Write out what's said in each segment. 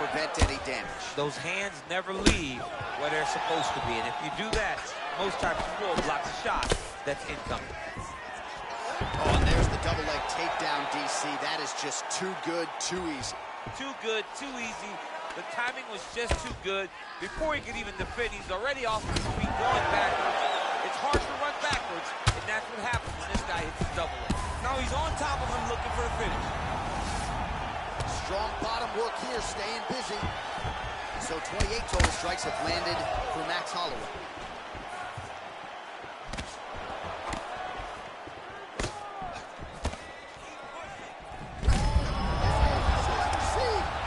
prevent any damage. Those hands never leave where they're supposed to be, and if you do that, most times you will block the shot that's incoming. Oh, and there's the double leg takedown, DC. That is just too good, too easy. Too good, too easy. The timing was just too good. Before he could even defend, he's already off his feet, going backwards. It's hard to run backwards, and that's what happens when this guy hits the double leg. Now he's on top of him looking for the finish. Strong bottom work here, staying busy. So 28 total strikes have landed for Max Holloway.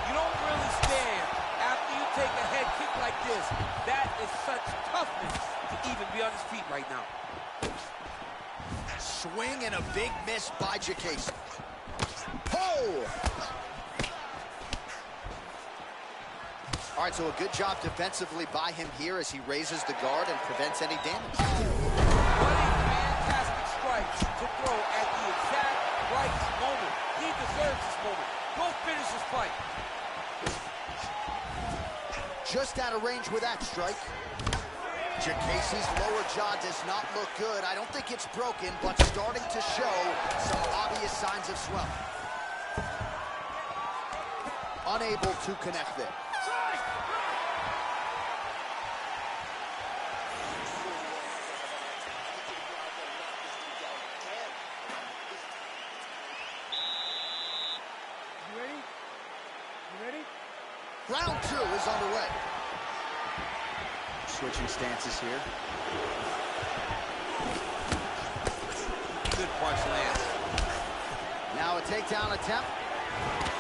You don't really stand after you take a head kick like this. That is such toughness to even be on his feet right now. Swing and a big miss by Jacase. Oh! All right, so a good job defensively by him here as he raises the guard and prevents any damage. What a fantastic strike to throw at the exact right moment. He deserves this moment. Go finish his fight. Just out of range with that strike. Jacase's lower jaw does not look good. I don't think it's broken, but starting to show some obvious signs of swelling. Unable to connect there. Round 2 is underway. Switching stances here. Good punch lands. Now a takedown attempt.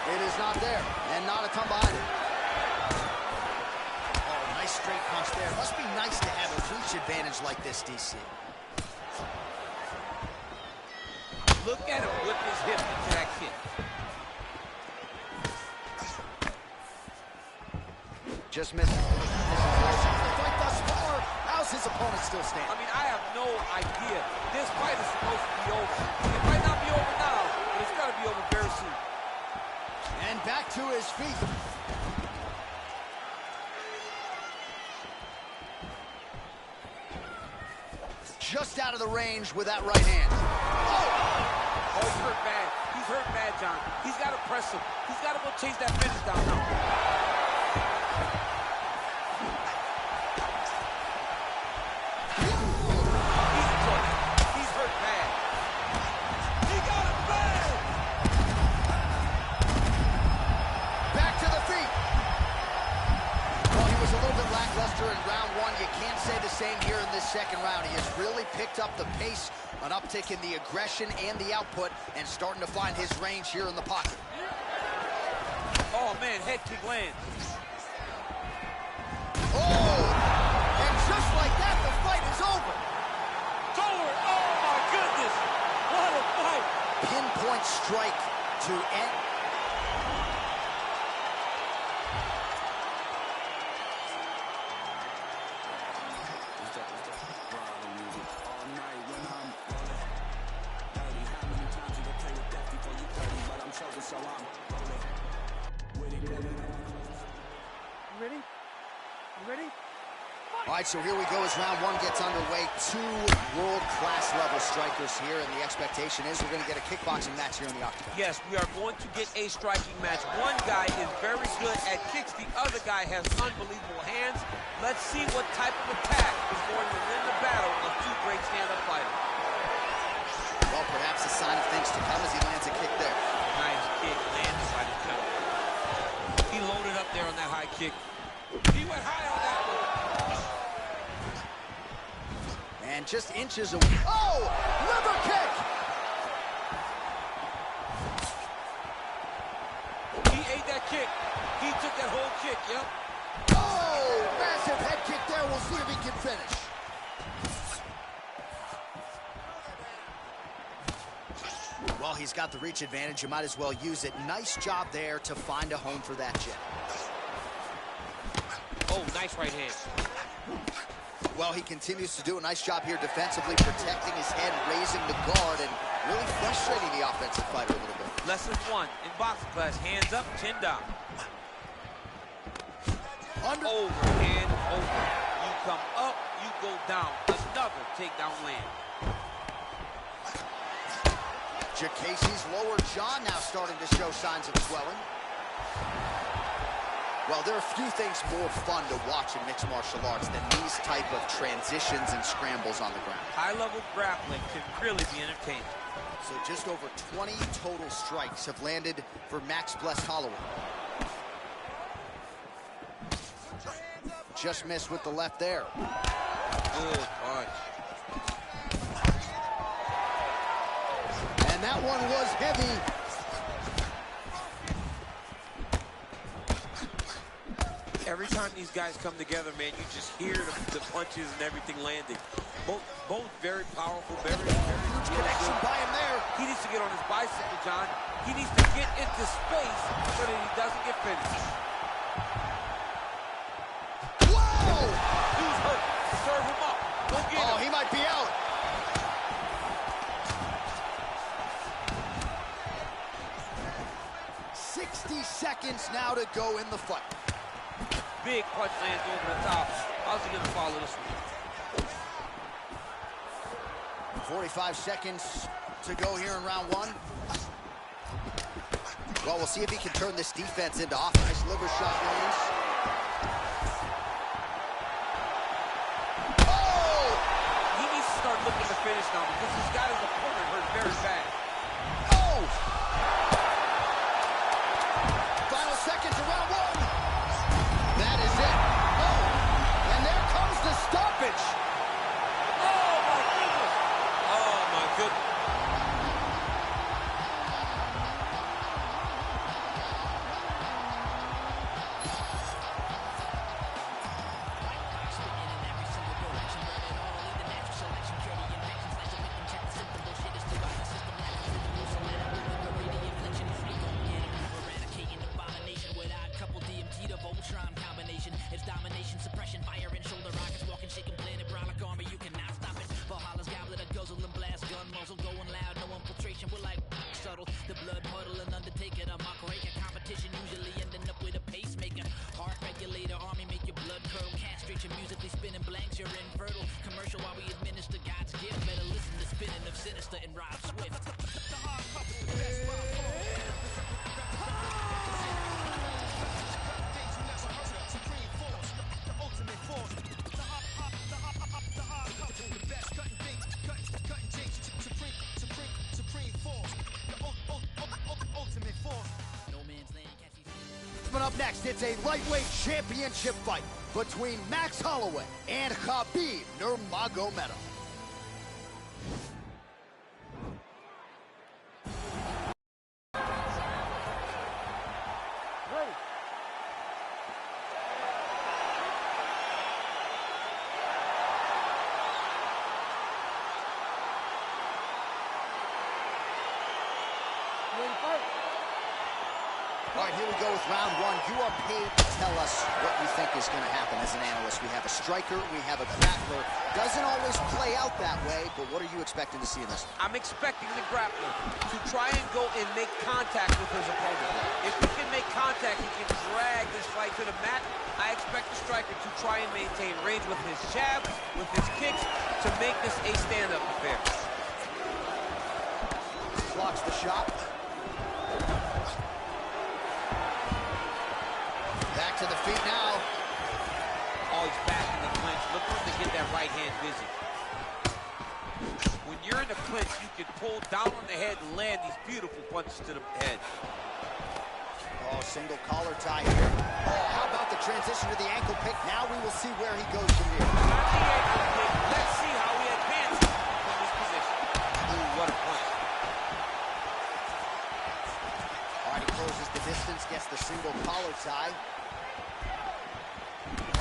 It is not there, and not a ton behind it. Oh, nice straight punch there. Must be nice to have a reach advantage like this, DC. Look at him whip his hip into that kick. Just missed. This is the fight thus far. How's his opponent still standing? I mean, I have no idea. This fight is supposed to be over. It might not be over now, but it's got to be over very soon. And back to his feet. Just out of the range with that right hand. Oh, he's hurt bad. He's hurt bad, John. He's got to press him. He's got to go chase that finish down now. In round 1, you can't say the same here in this second round. He has really picked up the pace, an uptick in the aggression and the output, and starting to find his range here in the pocket. Oh, man, head kick lands. Oh! And just like that, the fight is over. It's over. Oh, my goodness. What a fight. Pinpoint strike to end. All right, so here we go as round 1 gets underway. 2 world-class level strikers here, and the expectation is we're going to get a kickboxing match here in the octagon. Yes, we are going to get a striking match. One guy is very good at kicks. The other guy has unbelievable hands. Let's see what type of attack is going to win the battle of 2 great stand-up fighters. Well, perhaps a sign of things to come as he lands a kick there. Nice kick landed by the counter. He loaded up there on that high kick. He went high on that one. And just inches away. Oh! Liver kick! He ate that kick. He took that whole kick, yep. Oh! Massive head kick there. We'll see if he can finish. Well, he's got the reach advantage. You might as well use it. Nice job there to find a home for that jab. Oh, nice right hand. Well, he continues to do a nice job here defensively, protecting his head, raising the guard, and really frustrating the offensive fighter a little bit. Lesson 1 in boxing class, hands up, chin down. Under. Over and over. You come up, you go down. Another takedown land. Casey's lower jaw now starting to show signs of swelling. Well, there are a few things more fun to watch in mixed martial arts than these type of transitions and scrambles on the ground. High-level grappling can really be entertaining. So just over 20 total strikes have landed for Max Bless Holloway. Just missed with the left there. Good punch. And that one was heavy. Every time these guys come together, man, you just hear the punches and everything landing. Both very powerful, very huge connection by him there. He needs to get on his bicycle, John. He needs to get into space so that he doesn't get finished. Whoa! Dude's hurt. Serve him up. Go get him. Oh, he might be out. Seconds now to go in the fight. Big punch lands over the top. How's he gonna follow this one? 45 seconds to go here in round one. Well, we'll see if he can turn this defense into offense. Nice liver shot release. Oh! He needs to start looking to finish now because he's got his opponent hurt very bad. Oh! Final seconds of round one. That is it. Oh, and there comes the stoppage. Oh, my goodness. Oh, my goodness. Up next, it's a lightweight championship fight between Max Holloway and Khabib Nurmagomedov. All right, here we go with round one. You are paid to tell us what you think is going to happen as an analyst. We have a striker, we have a grappler. Doesn't always play out that way, but what are you expecting to see in this? I'm expecting the grappler to try and go and make contact with his opponent. If he can make contact, he can drag this fight to the mat. I expect the striker to try and maintain range with his jab, with his kicks, to make this a stand-up affair. Blocks the shot. Back to the feet now. Oh, he's back in the clinch. Look for him to get that right hand busy. When you're in the clinch, you can pull down on the head and land these beautiful punches to the head. Oh, single collar tie here. Oh, how about the transition to the ankle pick? Now we will see where he goes from here. Not the ankle pick. Let's see how he advances from this position. Ooh, what a punch. All right, he closes the distance, gets the single collar tie.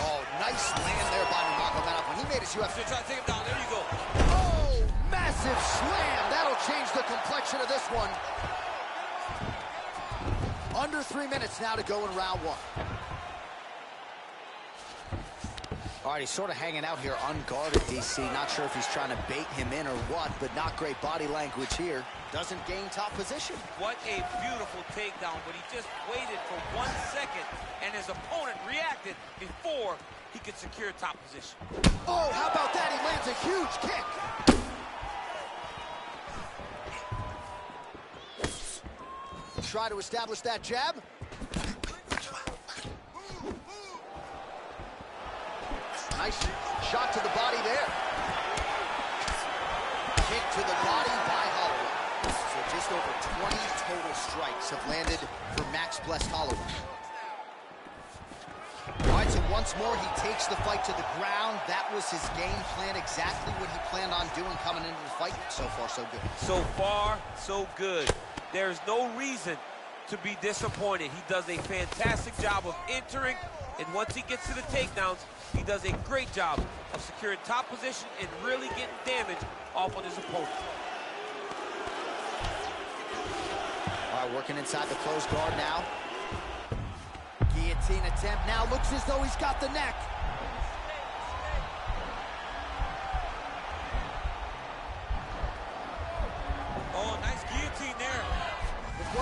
Oh, nice land there by Nurmagomedov. When he made his UFC. Try to take him down. There you go. Oh, massive slam. That'll change the complexion of this one. Under 3 minutes now to go in round one. All right, he's sort of hanging out here unguarded, DC. Not sure if he's trying to bait him in or what, but not great body language here. Doesn't gain top position. What a beautiful takedown, but he just waited for 1 second, and his opponent reacted before he could secure top position. Oh, how about that? He lands a huge kick. Try to establish that jab. Nice shot to the body there. Kick to the body by Holloway. So just over 20 total strikes have landed for Max Blessed Holloway. All right, so once more he takes the fight to the ground. That was his game plan, exactly what he planned on doing coming into the fight. So far, so good. So far, so good. There's no reason to be disappointed. He does a fantastic job of entering, and once he gets to the takedowns, he does a great job of securing top position and really getting damage off on his opponent. All right, working inside the closed guard now. Guillotine attempt now, looks as though he's got the neck. Oh, nice guillotine there. Now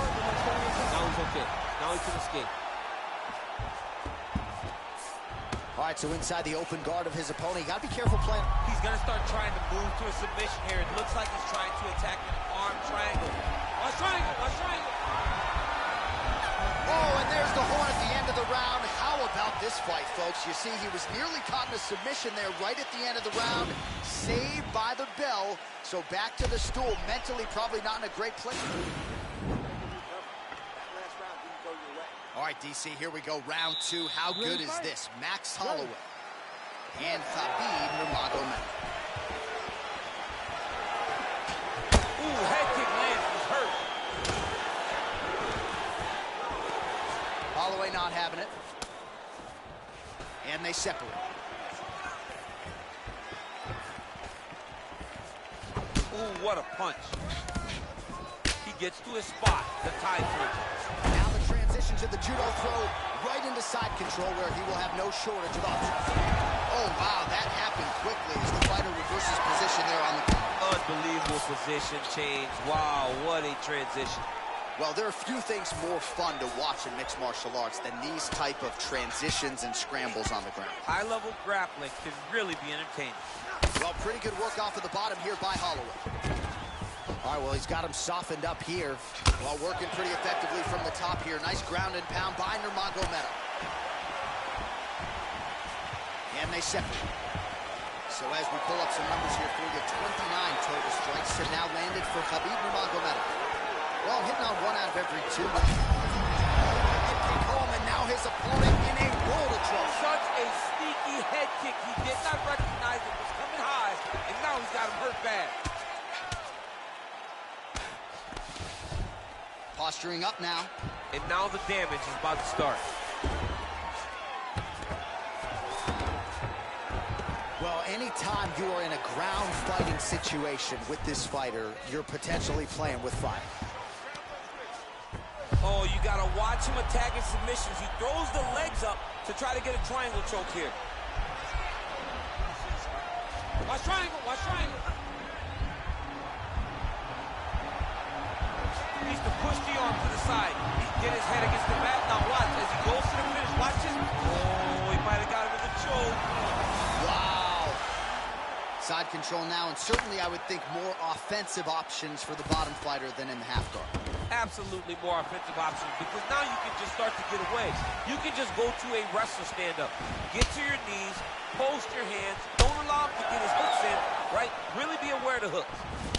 he's okay. Now he can escape. All right, so inside the open guard of his opponent, you gotta be careful playing. He's gonna start trying to move to a submission here. It looks like he's trying to attack an arm triangle. Watch triangle, watch triangle. Oh, and there's the horn at the end of the round. How about this fight, folks? You see, he was nearly caught in a submission there right at the end of the round. Saved by the bell. So back to the stool. Mentally, probably not in a great place. All right, DC, here we go. Round two. How good is this? Max Holloway and Khabib Nurmagomedov. Ooh, head kick lands. He's hurt. Holloway not having it. And they separate. Ooh, what a punch. He gets to his spot, the tie punch. Now the transition to the judo throw right into side control where he will have no shortage of options. Oh, wow, that happened quickly as the fighter reverses position there on the ground. Unbelievable position change. Wow, what a transition. Well, there are few things more fun to watch in mixed martial arts than these type of transitions and scrambles on the ground. High-level grappling can really be entertaining. Well, pretty good work off of the bottom here by Holloway. All right, well, he's got him softened up here while working pretty effectively from the top here. Nice ground and pound by Nurmagomedov. And they separate. So as we pull up some numbers here for you, 29 total strikes have now landed for Khabib Nurmagomedov. Well, hitting on 1 out of every 2. Head kick home, and now his opponent in a world of trouble. Such a sneaky head kick. He did not recognize it was coming high, and now he's got him hurt bad. Posturing up now. And now the damage is about to start. Well, anytime you are in a ground fighting situation with this fighter, you're potentially playing with fire. Oh, you gotta watch him attacking submissions. He throws the legs up to try to get a triangle choke here. Watch triangle, watch triangle. He needs to push the arm to the side. Get his head against the mat. Now watch, as he goes to the finish, watch his... Oh, he might have got him in the choke. Wow. Side control now, and certainly I would think more offensive options for the bottom fighter than in the half guard. Absolutely more offensive options, because now you can just start to get away. You can just go to a wrestler stand-up. Get to your knees, post your hands, don't allow him to get his hooks in, right? Really be aware of the hooks.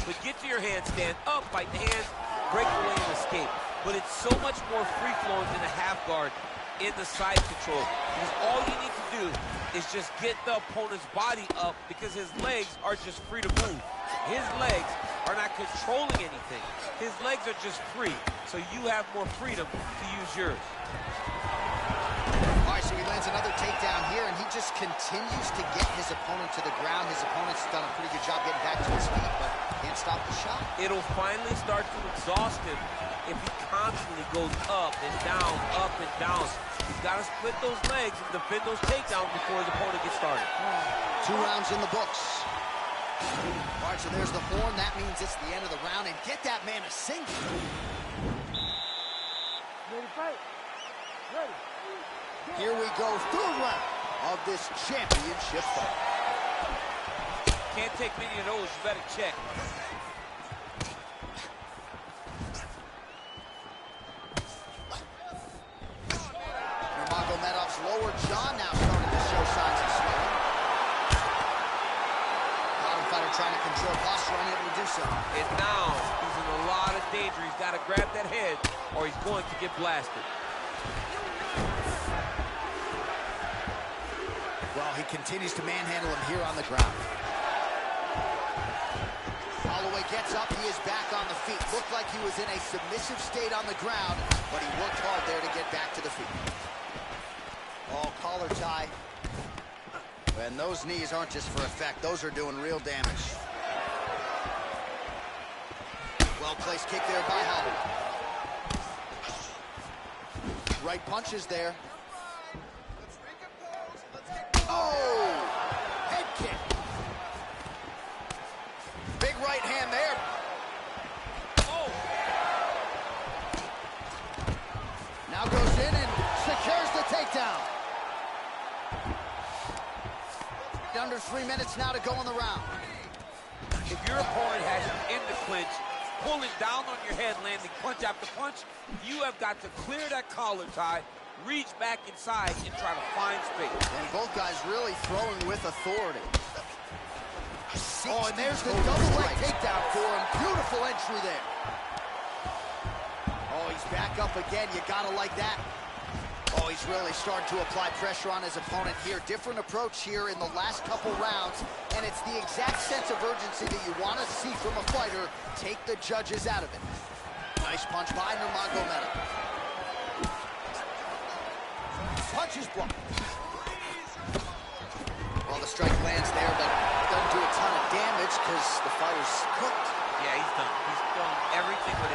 But get to your hands, stand up, fight the hands, break away and escape. But it's so much more free-flowing than a half guard in the side control. Because all you need to do is just get the opponent's body up, because his legs are just free to move. His legs are not controlling anything. His legs are just free, so you have more freedom to use yours. All right, so he lands another takedown here, and he just continues to get his opponent to the ground. His opponent's done a pretty good job getting back to his feet, but can't stop the shot. It'll finally start to exhaust him if he constantly goes up and down, up and down. He's got to split those legs and defend those takedowns before his opponent gets started. 2 rounds in the books. All right, so there's the horn. That means it's the end of the round, and get that man a single. Ready, fight. Ready. Here we go, 3rd round of this championship fight. Can't take many of those. You better check. Nurmagomedov's lower jaw now starting to show signs of swelling. Bottom fighter trying to control posture, unable to do so. And now he's in a lot of danger. He's got to grab that head or he's going to get blasted. Well, he continues to manhandle him here on the ground. Holloway gets up. He is back on the feet. Looked like he was in a submissive state on the ground, but he worked hard there to get back to the feet. Oh, collar tie. And those knees aren't just for effect. Those are doing real damage. Well-placed kick there by Holloway. Right punches there. Oh! Head kick. Big right hand there. Oh! Now goes in and secures the takedown. Under 3 minutes now to go in the round. If your opponent has you in the clinch, pulling down on your head, landing punch after punch, you have got to clear that collar tie, reach back inside, and try to find space. And both guys really throwing with authority. Oh, and there's the double leg takedown for him. Beautiful entry there. Oh, he's back up again. You gotta like that. Oh, he's really starting to apply pressure on his opponent here. Different approach here in the last couple rounds, and it's the exact sense of urgency that you want to see from a fighter. Take the judges out of it. Nice punch by Nurmagomedov. Punch is blocked. Well, the strike lands there, but doesn't do a ton of damage because the fighter's cooked. Yeah, he's done. He's thrown everything with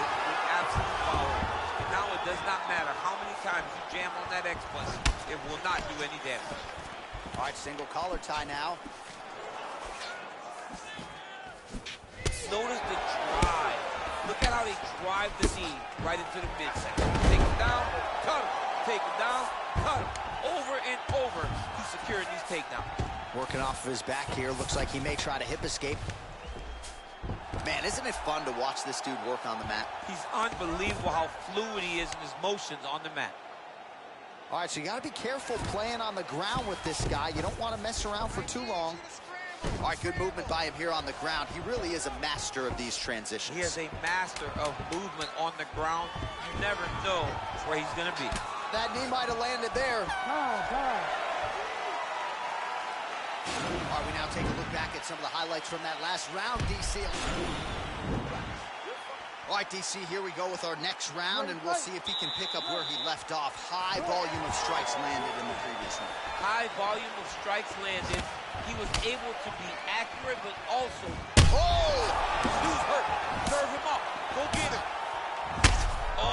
absolute power. And now it does not matter how many times you jam on that X punch, it will not do any damage. All right, single collar tie now. Notice the drive. Look at how they drive the knee right into the midsection. Take him down, cut him. Take him down, cut him. Over and over, he's securing these takedowns. Working off of his back here. Looks like he may try to hip escape. Man, isn't it fun to watch this dude work on the mat? He's unbelievable how fluid he is in his motions on the mat. All right, so you got to be careful playing on the ground with this guy. You don't want to mess around for too long. All right, good movement by him here on the ground. He really is a master of these transitions. He is a master of movement on the ground. You never know where he's going to be. That knee might have landed there. Time. All right, we now take a look back at some of the highlights from that last round, DC. All right, DC, here we go with our next round, and we'll see if he can pick up where he left off. High volume of strikes landed in the previous one. High volume of strikes landed. He was able to be accurate, but also... Oh! He's hurt. Serve him up. Go get him. Oh!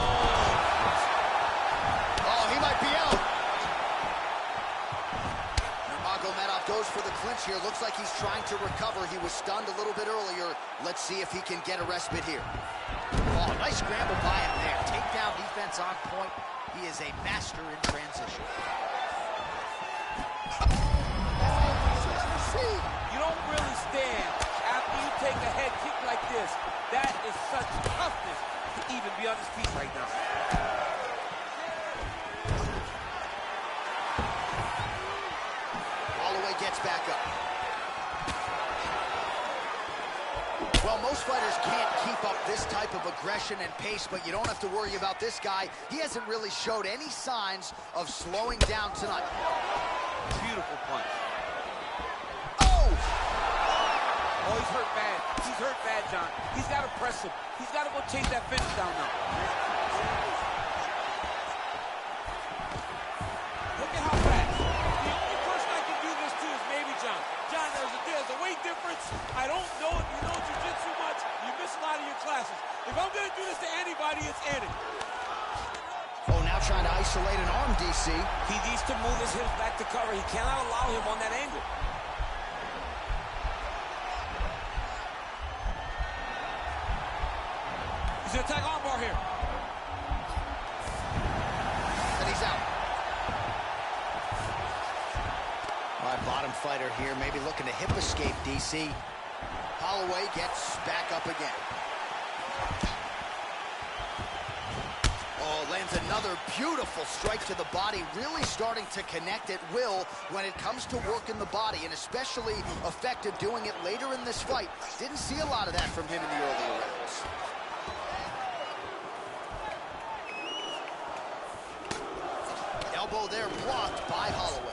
Oh, he might be out. Nurmagomedov goes for the clinch here. Looks like he's trying to recover. He was stunned a little bit earlier. Let's see if he can get a respite here. Oh, nice scramble by him there. Takedown defense on point. He is a master in transition. You don't really stand after you take a head kick like this. That is such toughness to even be on his feet right now. Holloway gets back up. Well, most fighters can't keep up this type of aggression and pace, but you don't have to worry about this guy. He hasn't really showed any signs of slowing down tonight. Beautiful punch. Oh! Oh, he's hurt bad. He's hurt bad, John. He's got to press him. He's got to go chase that finish down now. Look at how fast. The only person I can I don't know if you know jiu-jitsu much, you miss a lot of your classes. If I'm going to do this to anybody, it's Eddie. Oh, now trying to isolate an arm, DC. He needs to move his hips back to cover. He cannot allow him on that angle. He's going to attack armbar here. And he's out. All right, bottom fighter here, maybe looking to hip escape, DC. Holloway gets back up again. Oh, lands another beautiful strike to the body, really starting to connect at will when it comes to working the body, and especially effective doing it later in this fight. Didn't see a lot of that from him in the earlier rounds. Elbow there blocked by Holloway.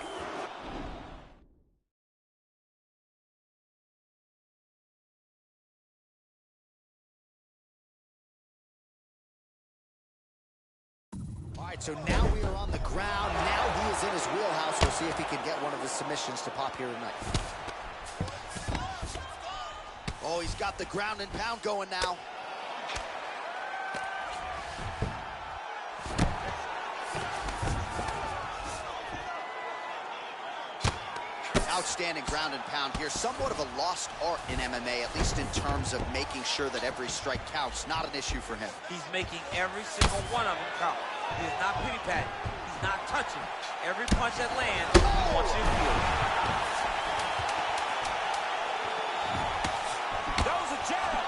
All right, so now we are on the ground. Now he is in his wheelhouse. We'll see if he can get one of his submissions to pop here tonight. Oh, he's got the ground and pound going now. Outstanding ground and pound here. Somewhat of a lost art in MMA, at least in terms of making sure that every strike counts. Not an issue for him. He's making every single one of them count. He is not pity-patting. He's not touching. Every punch that lands, he wants you to feel it. That was a jab.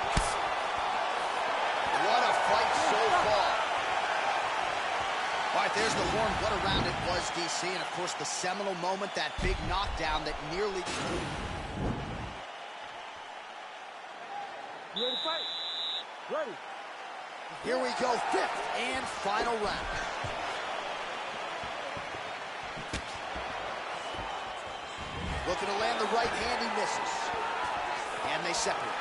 What a fight so far. All right, there's the horn. What a round it was, DC. And, of course, the seminal moment, that big knockdown that nearly... You ready to fight? Ready. Here we go, fifth and final round. Looking to land the right hand, he misses. And they separate.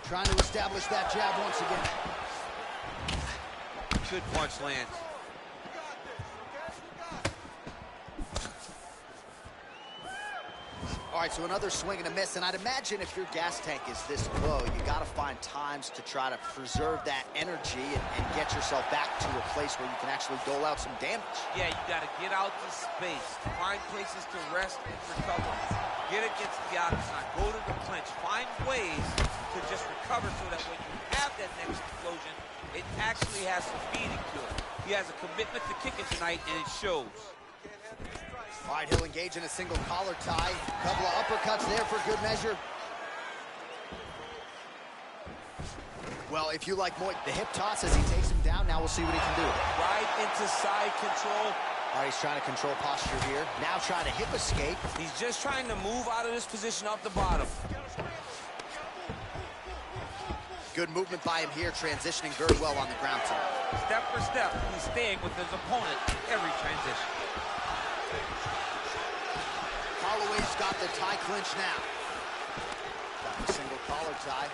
Trying to establish that jab once again. Good punch lands. All right, so another swing and a miss, and I'd imagine if your gas tank is this low, you got to find times to try to preserve that energy and get yourself back to a place where you can actually dole out some damage. Yeah, you got to get out to space, find places to rest and recover. Get against the outside, go to the clinch, find ways to just recover so that when you have that next explosion, it actually has some feeding to it. He has a commitment to kicking tonight, and it shows. All right, he'll engage in a single collar tie. Couple of uppercuts there for good measure. Well, if you like more, the hip toss as he takes him down. Now we'll see what he can do. Right into side control. All right, he's trying to control posture here. Now trying to hip escape. He's just trying to move out of this position off the bottom. Good movement by him here, transitioning very well on the ground tonight. Step for step, he's staying with his opponent in every transition. Holloway's got the tie clinch now. Got the single collar tie.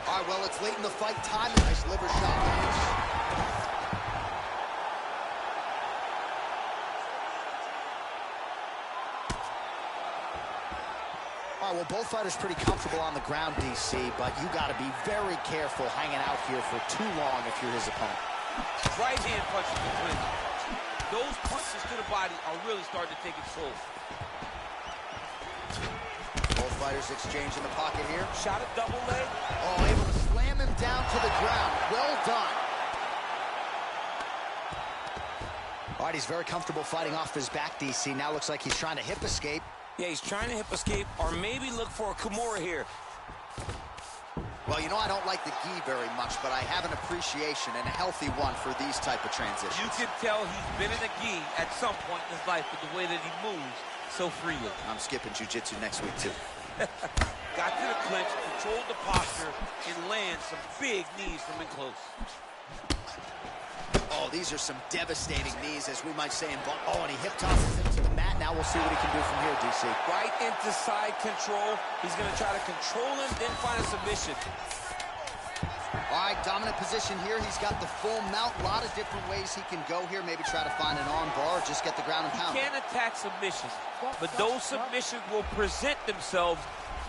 All right, well, it's late in the fight time. Nice liver shot lands. All right, well, both fighters pretty comfortable on the ground, DC, but you got to be very careful hanging out here for too long if you're his opponent. Right hand punches the clinch. Those punches to the body are really starting to take its toll. Both fighters exchange in the pocket here. Shot a double leg. Oh, able to slam him down to the ground. Well done. All right, he's very comfortable fighting off his back, DC. Now looks like he's trying to hip escape. Yeah, he's trying to hip escape or maybe look for a Kimura here. Well, you know, I don't like the gi very much, but I have an appreciation and a healthy one for these type of transitions. You can tell he's been in a gi at some point in his life with the way that he moves so freely. I'm skipping jiu-jitsu next week, too. Got to the clinch, controlled the posture, and lands some big knees from in close. Oh, these are some devastating knees, as we might say in ball. Oh, and he hip tosses him to the mat. Now we'll see what he can do from here, DC. Right into side control. He's going to try to control him, then find a submission. All right, dominant position here. He's got the full mount. A lot of different ways he can go here. Maybe try to find an arm bar or just get the ground and pound. He can attack submissions, but those submissions will present themselves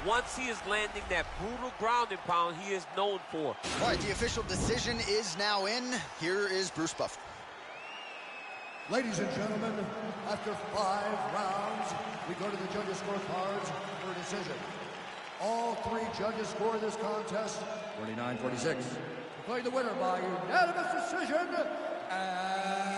once he is landing that brutal ground and pound he is known for. All right, the official decision is now in. Here is Bruce Buffer. Ladies and gentlemen, after 5 rounds, we go to the judges' scorecards for a decision. All 3 judges score this contest 49-46. Declaring the winner by unanimous decision, and